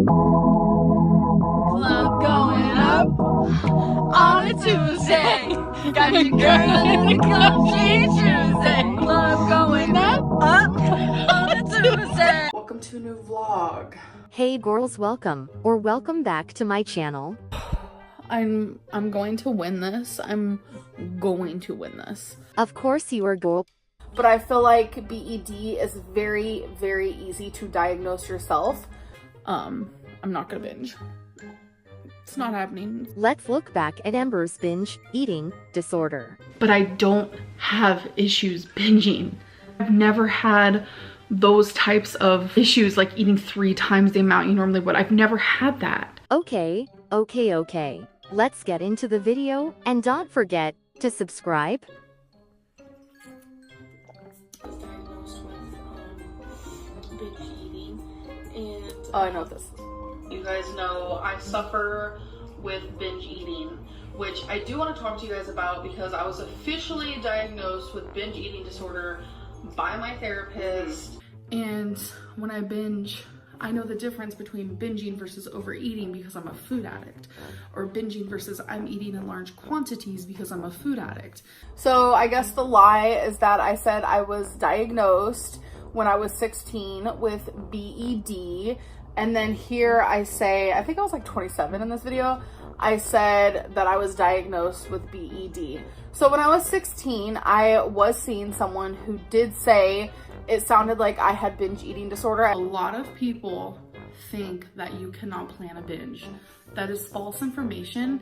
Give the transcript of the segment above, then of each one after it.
Club going up on a Tuesday. Got your girl in the club, she Tuesday. Club going up on a Tuesday. Welcome to a new vlog. Hey girls, welcome back to my channel. I'm going to win this. I'm going to win this. Of course you are, girl. But I feel like BED is very, very easy to diagnose yourself. I'm not gonna binge. It's not happening. Let's look back at Amber's binge eating disorder. But I don't have issues binging. I've never had those types of issues like eating 3 times the amount you normally would. I've never had that. Okay. Let's get into the video and don't forget to subscribe. Binge eating, and Oh, I know what this is. you guys know I suffer with binge eating, which I do want to talk to you guys about because I was officially diagnosed with binge eating disorder by my therapist. And when I binge, I know the difference between binging versus overeating because I'm a food addict, or binging versus I'm eating in large quantities because I'm a food addict. So I guess the lie is that I said I was diagnosed when I was 16 with BED. And then here I say, I think I was like 27 in this video, I said that I was diagnosed with BED. So when I was 16, I was seeing someone who did say it sounded like I had binge eating disorder. A lot of people think that you cannot plan a binge. That is false information.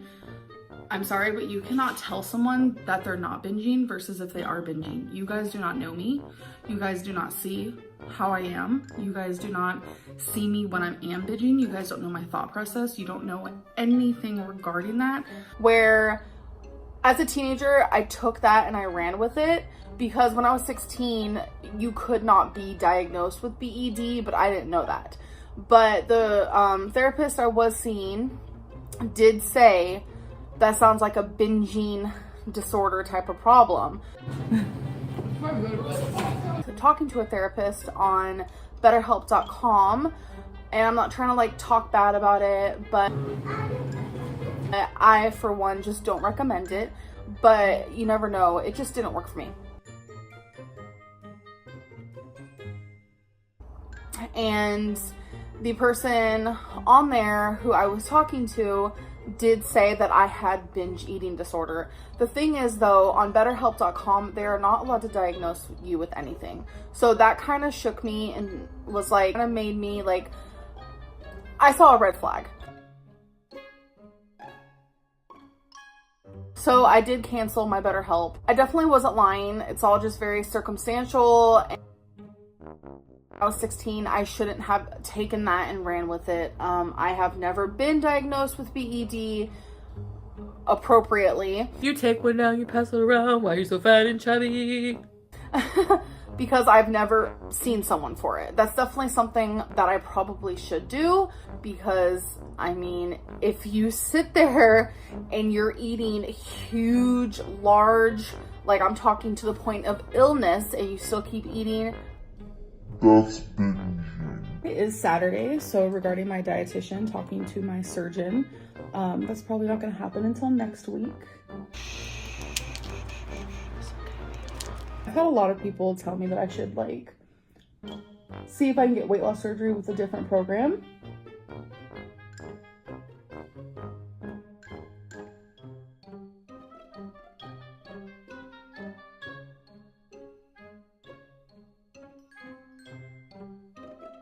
I'm sorry, but you cannot tell someone that they're not binging versus if they are binging. You guys do not know me. You guys do not see how I am. You guys do not see me when I am binging. You guys don't know my thought process. You don't know anything regarding that. Where as a teenager, I took that and I ran with it because when I was 16, you could not be diagnosed with BED, but I didn't know that. But the therapist I was seeing did say that sounds like a binging disorder type of problem. Talking to a therapist on betterhelp.com, and I'm not trying to like talk bad about it, but I for one just don't recommend it, but you never know, it just didn't work for me. And the person on there who I was talking to did say that I had binge eating disorder. The thing is though, on betterhelp.com, they are not allowed to diagnose you with anything. So that kind of shook me and was like, kind of made me like, I saw a red flag. So I did cancel my BetterHelp. I definitely wasn't lying. It's all just very circumstantial. I was 16, I shouldn't have taken that and ran with it. I have never been diagnosed with BED appropriately. You take one now, you pass it around. Why are you so fat and chubby? Because I've never seen someone for it. That's definitely something that I probably should do because, I mean, if you sit there and you're eating huge, large, like I'm talking to the point of illness, and you still keep eating, that's binging. It is Saturday, so regarding my dietitian, talking to my surgeon, that's probably not going to happen until next week. I've had a lot of people tell me that I should like see if I can get weight loss surgery with a different program.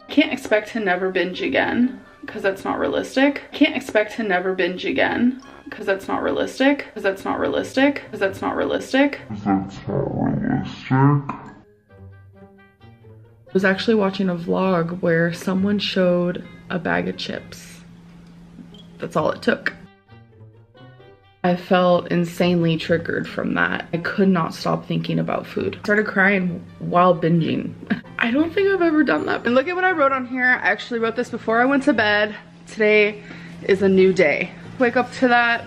Can't expect to never binge again because that's not realistic. Can't expect to never binge again because that's not realistic. Because that's not realistic. Because that's not realistic. That's not realistic. I was actually watching a vlog where someone showed a bag of chips. That's all it took. I felt insanely triggered from that. I could not stop thinking about food. I started crying while binging. I don't think I've ever done that. And look at what I wrote on here. I actually wrote this before I went to bed. Today is a new day. Wake up to that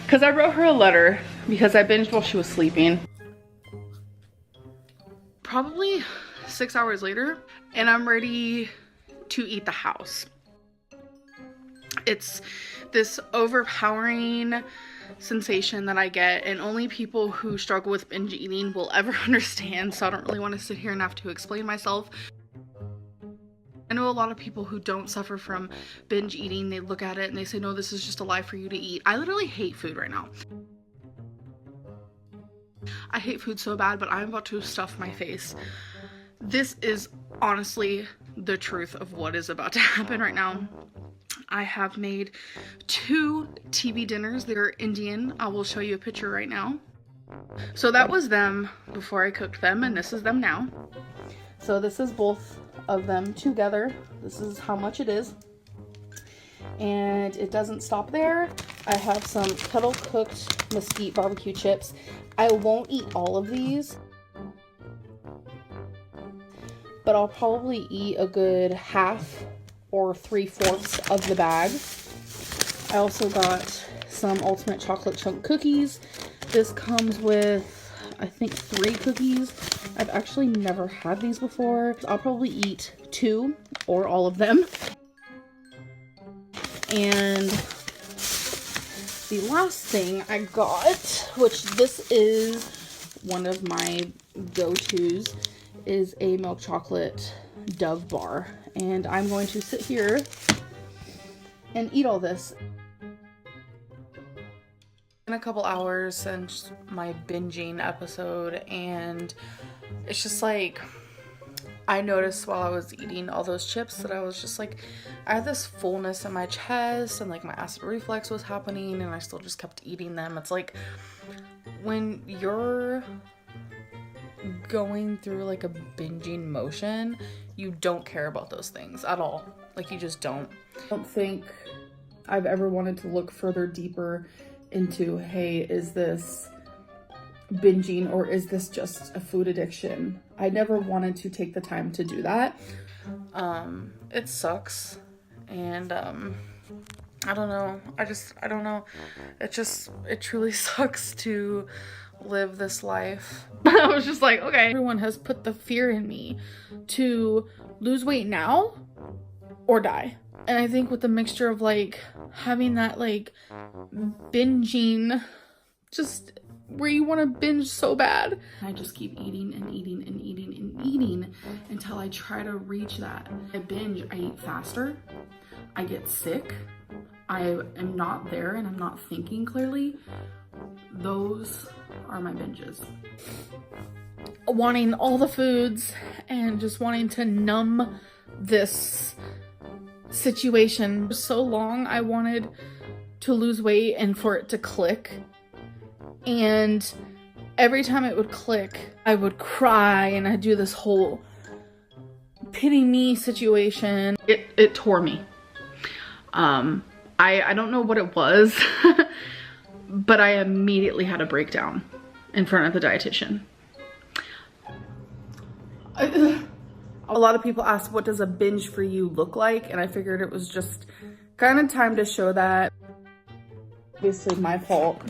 because I wrote her a letter because I binged while she was sleeping. Probably 6 hours later, and I'm ready to eat the house. It's this overpowering sensation that I get, and only people who struggle with binge eating will ever understand, so I don't really want to sit here and have to explain myself. I know a lot of people who don't suffer from binge eating, they look at it and they say, no, this is just a lie for you to eat. I literally hate food right now. I hate food so bad, but I'm about to stuff my face. This is honestly the truth of what is about to happen right now. I have made 2 TV dinners. They're Indian. I will show you a picture right now. So that was them before I cooked them, and this is them now. So this is both of them together. This is how much it is. And it doesn't stop there. I have some kettle cooked mesquite barbecue chips. I won't eat all of these, but I'll probably eat a good half or 3/4 of the bag. I also got some ultimate chocolate chunk cookies. This comes with, I think, 3 cookies. I've actually never had these before. I'll probably eat 2 or all of them. And the last thing I got, which this is one of my go-tos, is a milk chocolate Dove bar. And I'm going to sit here and eat all this. In a couple hours since my binging episode, and it's just like, I noticed while I was eating all those chips that I was just like, I had this fullness in my chest, and like my acid reflux was happening, and I still just kept eating them. It's like when you're going through like a binging motion, you don't care about those things at all. Like, you just don't. I don't think I've ever wanted to look further deeper into, hey, is this binging or is this just a food addiction? I never wanted to take the time to do that. It sucks, and I don't know. I don't know. It truly sucks to live this life. I was just like, okay, everyone has put the fear in me to lose weight now or die. And I think with the mixture of like having that like binging, just where you want to binge so bad, I just keep eating and eating and eating and eating until I try to reach that. I binge, I eat faster, I get sick, I am not there and I'm not thinking clearly. Those are my binges. Wanting all the foods and just wanting to numb this situation. For so long I wanted to lose weight and for it to click, and every time it would click I would cry and I'd do this whole pity me situation. It tore me. I don't know what it was but I immediately had a breakdown in front of the dietitian. A lot of people ask, what does a binge for you look like? And I figured it was just kind of time to show that. Obviously my fault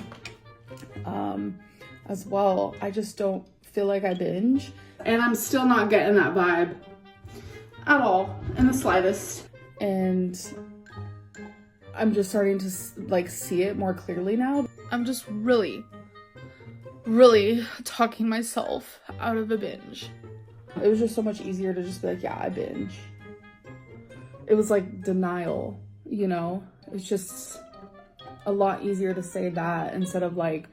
as well. I just don't feel like I binge. And I'm still not getting that vibe at all, in the slightest. And I'm just starting to like see it more clearly now. I'm just really talking myself out of a binge. It was just so much easier to just be like, yeah, I binge. It was like denial, you know? It's just a lot easier to say that instead of like,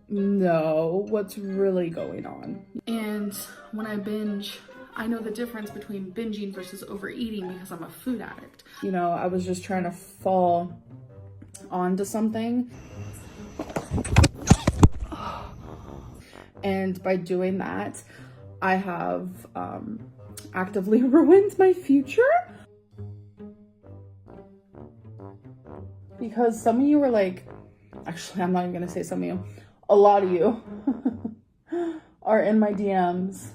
no, what's really going on? And when I binge, I know the difference between binging versus overeating because I'm a food addict. You know, I was just trying to fall onto something. And by doing that, I have actively ruined my future. Because some of you were like, actually, I'm not even gonna say some of you, a lot of you are in my DMs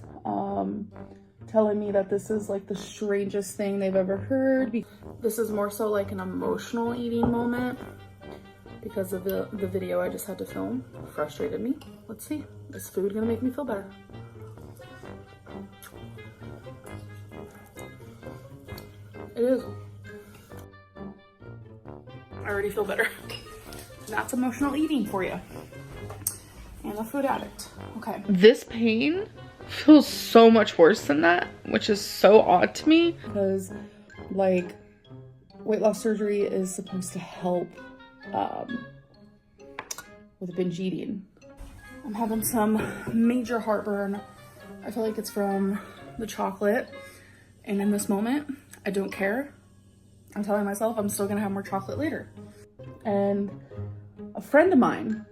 telling me that this is like the strangest thing they've ever heard. This is more so like an emotional eating moment because of the video I just had to film. Frustrated me. Let's see, is food gonna make me feel better? It is. I already feel better. That's emotional eating for you. And a food addict. Okay. This pain feels so much worse than that, which is so odd to me. Because, like, weight loss surgery is supposed to help with binge eating. I'm having some major heartburn. I feel like it's from the chocolate. And in this moment, I don't care. I'm telling myself I'm still gonna have more chocolate later. And a friend of mine,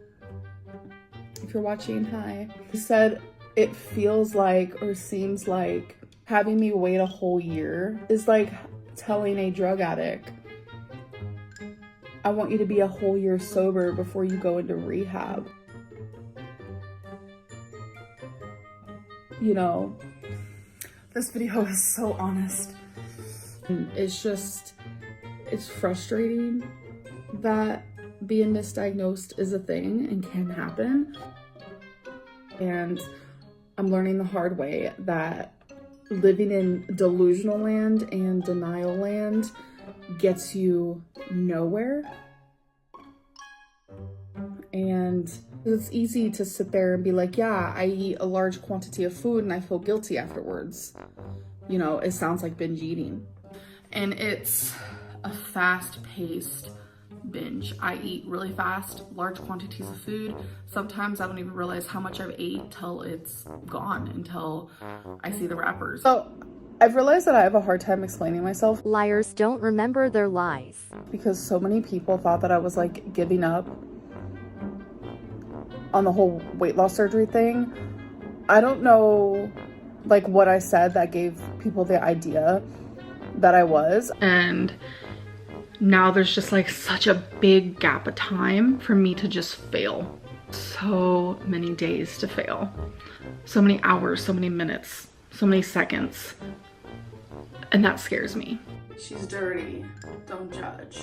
if you're watching, hi, said it feels like or seems like having me wait a whole year is like telling a drug addict, I want you to be a whole year sober before you go into rehab. You know, this video is so honest. It's just, it's frustrating that being misdiagnosed is a thing and can happen. And I'm learning the hard way that living in delusional land and denial land gets you nowhere. And it's easy to sit there and be like, yeah, I eat a large quantity of food and I feel guilty afterwards. You know, it sounds like binge eating. And it's a fast-paced binge. I eat really fast, large quantities of food. Sometimes I don't even realize how much I've ate till it's gone, until I see the wrappers. So I've realized that I have a hard time explaining myself. Liars don't remember their lies. Because so many people thought that I was like giving up on the whole weight loss surgery thing. I don't know like what I said that gave people the idea that I was. And now there's just like such a big gap of time for me to just fail. So many days to fail. So many hours, so many minutes, so many seconds. And that scares me. She's dirty. Don't judge.